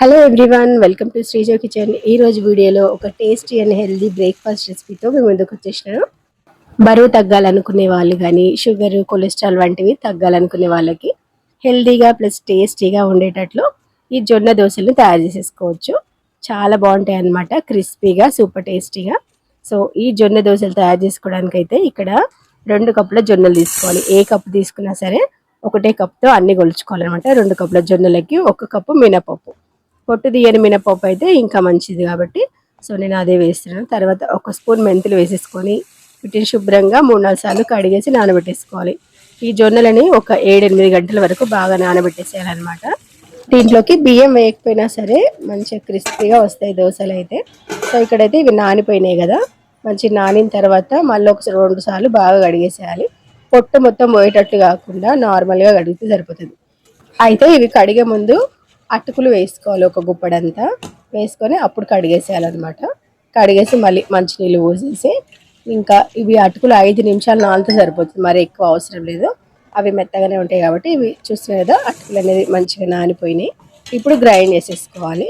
Hello everyone, welcome to Srijo kitchen. ఈ రోజు వీడియోలో ఒక టేస్టీ అండ్ హెల్దీ బ్రేక్ఫాస్ట్ రెసిపీతో మేము ముందుకు వచ్చేసినాను. బరువు తగ్గాలనుకునే వాళ్ళు కానీ షుగర్ కొలెస్ట్రాల్ వంటివి తగ్గాలనుకునే వాళ్ళకి హెల్దీగా ప్లస్ టేస్టీగా ఉండేటట్లు ఈ జొన్న దోశలు తయారు చేసేసుకోవచ్చు. చాలా బాగుంటాయి అన్నమాట, క్రిస్పీగా సూపర్ టేస్టీగా. సో ఈ జొన్న దోశలు తయారు చేసుకోవడానికి అయితే ఇక్కడ 2 కప్పుల జొన్నలు తీసుకోవాలి. ఏ కప్పు తీసుకున్నా సరే ఒకటే కప్తో అన్ని కొలుచుకోవాలన్నమాట. 2 కప్పుల జొన్నలకి 1 కప్పు మినపప్పు. పొట్టు తీయని మినపప్పు అయితే ఇంకా మంచిది కాబట్టి సో నేను అదే వేస్తున్నాను. తర్వాత 1 స్పూన్ మెంతులు వేసేసుకొని వీటిని శుభ్రంగా 3-4 సార్లు కడిగేసి నానబెట్టేసుకోవాలి. ఈ జొన్నలని ఒక 7-8 గంటల వరకు బాగా నానబెట్టేసేయాలన్నమాట. దీంట్లోకి బియ్యం వేయకపోయినా సరే మంచిగా క్రిస్పీగా వస్తాయి దోశలు అయితే. సో ఇక్కడైతే ఇవి నానిపోయినాయి కదా, మంచిగా నానిన తర్వాత మళ్ళీ 1-2 సార్లు బాగా కడిగేసేయాలి. పొట్టు మొత్తం పోయేటట్టు కాకుండా నార్మల్గా కడిగితే సరిపోతుంది. అయితే ఇవి కడిగే ముందు అటుకులు వేసుకోవాలి, ఒక గుప్పడంతా వేసుకొని అప్పుడు కడిగేసేయాలన్నమాట. కడిగేసి మళ్ళీ మంచినీళ్ళు పోసేసి ఇంకా ఇవి అటుకులు 5 నిమిషాలు నానితే సరిపోతుంది, మరి ఎక్కువ అవసరం లేదు. అవి మెత్తగానే ఉంటాయి కాబట్టి ఇవి చూస్తున్నారు కదా, అటుకులు అనేది మంచిగా నానిపోయినాయి. ఇప్పుడు గ్రైండ్ చేసేసుకోవాలి.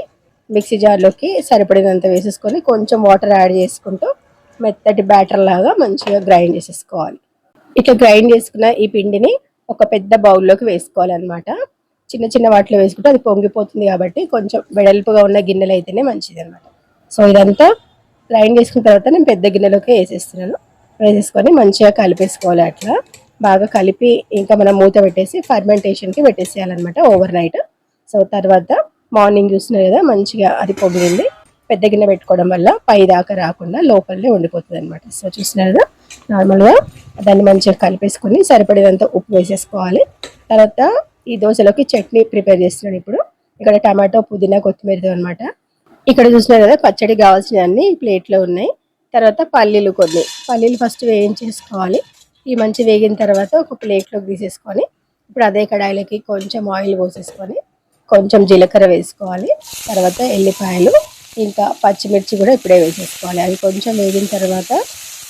మిక్సీ జార్లోకి సరిపడినంత వేసేసుకొని కొంచెం వాటర్ యాడ్ చేసుకుంటూ మెత్తటి బ్యాటర్ లాగా మంచిగా గ్రైండ్ చేసేసుకోవాలి. ఇట్లా గ్రైండ్ చేసుకున్న ఈ పిండిని ఒక పెద్ద బౌల్లోకి వేసుకోవాలన్నమాట. చిన్న చిన్న వాటిలో వేసుకుంటే అది పొంగిపోతుంది కాబట్టి కొంచెం వెడల్పుగా ఉన్న గిన్నెలు అయితేనే మంచిది అనమాట. సో ఇదంతా గ్రైండ్ చేసుకున్న తర్వాత నేను పెద్ద గిన్నెలోకి వేసేస్తున్నాను. వేసేసుకొని మంచిగా కలిపేసుకోవాలి. అట్లా బాగా కలిపి ఇంకా మనం మూత పెట్టేసి ఫర్మెంటేషన్కి పెట్టేసేయాలన్నమాట ఓవర్ నైట్. సో తర్వాత మార్నింగ్ చూస్తున్నారు కదా, మంచిగా అది పొగిడింది. పెద్ద గిన్నె పెట్టుకోవడం వల్ల పై దాకా రాకుండా లోపలనే ఉండిపోతుంది అనమాట. సో చూస్తున్నారు కదా, నార్మల్గా దాన్ని మంచిగా కలిపేసుకొని సరిపడేదంతా ఉప్పు వేసేసుకోవాలి. తర్వాత ఈ దోశలోకి చట్నీ ప్రిపేర్ చేస్తున్నాను. ఇప్పుడు ఇక్కడ టమాటో పుదీనా కొత్తిమీరతో అనమాట. ఇక్కడ చూస్తున్నారు కదా, పచ్చడి కావాల్సిన అన్ని ప్లేట్లో ఉన్నాయి. తర్వాత పల్లీలు పల్లీలు ఫస్ట్ వేయించేసుకోవాలి. ఈ మంచి వేగిన తర్వాత ఒక ప్లేట్లోకి తీసేసుకొని ఇప్పుడు అదే కడాయిలోకి కొంచెం ఆయిల్ పోసేసుకొని కొంచెం జీలకర్ర వేసుకోవాలి. తర్వాత ఎల్లిపాయలు ఇంకా పచ్చిమిర్చి కూడా ఇప్పుడే వేసేసుకోవాలి. అవి కొంచెం వేగిన తర్వాత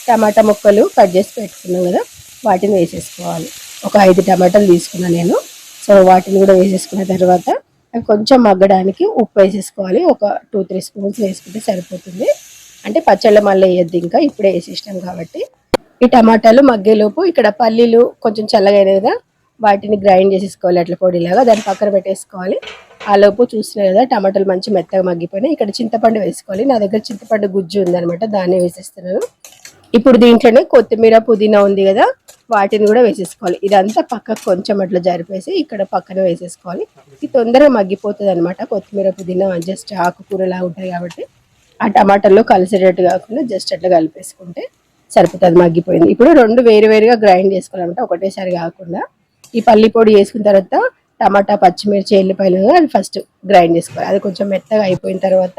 టమాటా ముక్కలు కట్ చేసి పెట్టుకున్నాం కదా, వాటిని వేసేసుకోవాలి. ఒక 5 టమాటాలు తీసుకున్నాను నేను. సో వాటిని కూడా వేసేసుకున్న తర్వాత అవి కొంచెం మగ్గడానికి ఉప్పు వేసేసుకోవాలి. ఒక 2-3 స్పూన్స్ వేసుకుంటే సరిపోతుంది. అంటే పచ్చళ్ళు మళ్ళీ వేయద్దు, ఇంకా ఇప్పుడే వేసేసినాం కాబట్టి. ఈ టమాటాలు మగ్గేలోపు ఇక్కడ పల్లీలు కొంచెం చల్లగా కదా, వాటిని గ్రైండ్ చేసేసుకోవాలి అట్లా పొడిలాగా. దాన్ని పక్కన పెట్టేసుకోవాలి. ఆ లోపు చూస్తున్నారు కదా, టమాటాలు మంచి మెత్తగా మగ్గిపోయినాయి. ఇక్కడ చింతపండు వేసుకోవాలి. నా దగ్గర చింతపండు గుజ్జు ఉందనమాట, దాన్ని వేసేస్తున్నాను. ఇప్పుడు దీంట్లోనే కొత్తిమీర పుదీనా ఉంది కదా, వాటిని కూడా వేసేసుకోవాలి. ఇదంతా పక్కకు కొంచెం అట్లా జరిపేసి ఇక్కడ పక్కన వేసేసుకోవాలి. ఇది తొందరగా మగ్గిపోతుంది అనమాట. కొత్తిమీర పుదీనా జస్ట్ ఆకుకూరలా ఉంటాయి కాబట్టి ఆ టమాటాల్లో కలిసేటట్టు కాకుండా జస్ట్ అట్లా కలిపేసుకుంటే సరిపోతుంది, మగ్గిపోయింది. ఇప్పుడు 2 వేరువేరుగా గ్రైండ్ చేసుకోవాలన్నమాట, ఒకటేసారి కాకుండా. ఈ పల్లి పొడి వేసుకున్న తర్వాత టమాటా పచ్చిమిర్చి ఎల్లిపాయలు అవి ఫస్ట్ గ్రైండ్ చేసుకోవాలి. అది కొంచెం మెత్తగా అయిపోయిన తర్వాత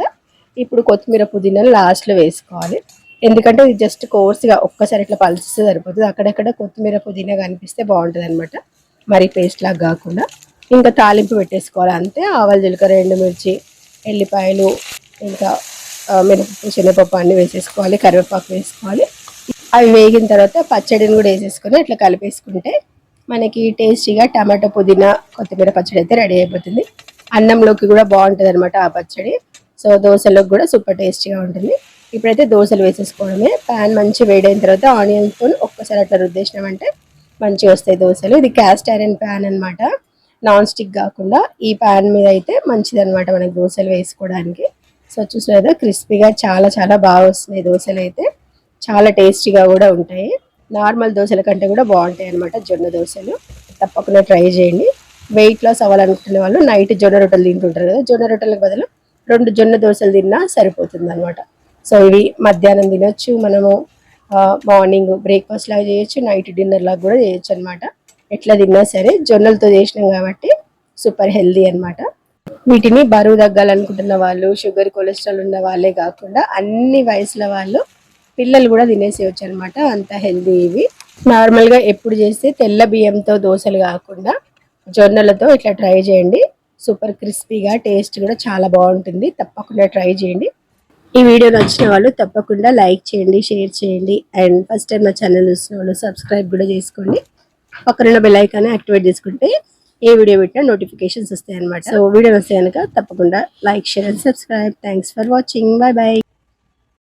ఇప్పుడు కొత్తిమీర పుదీనాలు లాస్ట్లో వేసుకోవాలి. ఎందుకంటే ఇది జస్ట్ కోర్స్గా ఒక్కసారి ఇట్లా పలిస్తే సరిపోతుంది. అక్కడక్కడ కొత్తిమీర పుదీనా కనిపిస్తే బాగుంటుంది అనమాట, మరి పేస్ట్ లాగా కాకుండా. ఇంకా తాలింపు పెట్టేసుకోవాలి అంతే. ఆవాలు జీలకర్ర ఎండుమిర్చి ఎల్లిపాయలు ఇంకా మినపప్పు శనగపప్పు అన్నీ వేసేసుకోవాలి. కరివేపాకు వేసుకోవాలి. అవి వేగిన తర్వాత పచ్చడిని కూడా వేసేసుకొని ఇట్లా కలిపేసుకుంటే మనకి టేస్టీగా టమాటో పుదీనా కొత్తిమీర పచ్చడి అయితే రెడీ అయిపోతుంది. అన్నంలోకి కూడా బాగుంటుంది అనమాట ఆ పచ్చడి. సో దోశలోకి కూడా సూపర్ టేస్టీగా ఉంటుంది. ఇప్పుడైతే దోశలు వేసేసుకోవడమే. ప్యాన్ మంచి వేడైన తర్వాత ఆనియన్తో ఒక్కసారి అట్లా రుద్దేసినామంటే మంచిగా వస్తాయి దోశలు. ఇది క్యాస్ట్ ఐరన్ ప్యాన్ అనమాట, నాన్ స్టిక్ కాకుండా. ఈ ప్యాన్ మీద అయితే మంచిది అనమాట మనకి దోశలు వేసుకోవడానికి. సో చూసారు క్రిస్పీగా చాలా చాలా బాగా వస్తున్నాయి దోశలు అయితే. చాలా టేస్టీగా కూడా ఉంటాయి. నార్మల్ దోశల కంటే కూడా బాగుంటాయి అనమాట జొన్న దోశలు. తప్పకుండా ట్రై చేయండి. వెయిట్ లాస్ అవ్వాలనుకునే వాళ్ళు నైట్ జొన్న రొట్టెలు తింటుంటారు కదా, జొన్న రొట్టెలకు బదులు 2 జొన్న దోశలు తిన్నా సరిపోతుంది అనమాట. సో ఇవి మధ్యాహ్నం తినొచ్చు మనము, మార్నింగ్ బ్రేక్ఫాస్ట్ లాగా చేయొచ్చు, నైట్ డిన్నర్ లాగా కూడా చేయొచ్చు అనమాట. ఎట్లా తిన్నా సరే జొన్నలతో చేసినాం కాబట్టి సూపర్ హెల్దీ అనమాట. వీటిని బరువు తగ్గాలనుకుంటున్న వాళ్ళు, షుగర్ కొలెస్ట్రాల్ ఉన్న వాళ్ళే కాకుండా అన్ని వయసుల వాళ్ళు, పిల్లలు కూడా తినేసేయచ్చు అనమాట, అంత హెల్దీ ఇవి. నార్మల్గా ఎప్పుడు చేస్తే తెల్ల బియ్యంతో దోశలు కాకుండా జొన్నలతో ఇట్లా ట్రై చేయండి. సూపర్ క్రిస్పీగా టేస్ట్ కూడా చాలా బాగుంటుంది. తప్పకుండా ట్రై చేయండి. ఈ వీడియో నచ్చిన వాళ్ళు తప్పకుండా లైక్ చేయండి, షేర్ చేయండి. అండ్ ఫస్ట్ టైం నా ఛానల్ చూసిన వాళ్ళు సబ్స్క్రైబ్ కూడా చేసుకోండి. పక్కన బెల్ ఐకాన్ యాక్టివేట్ చేసుకుంటే ఏ వీడియో పెట్టినా నోటిఫికేషన్స్ వస్తాయి అనమాట. సో వీడియో వస్తే కనుక తప్పకుండా like, share and subscribe. Thanks for watching. By by.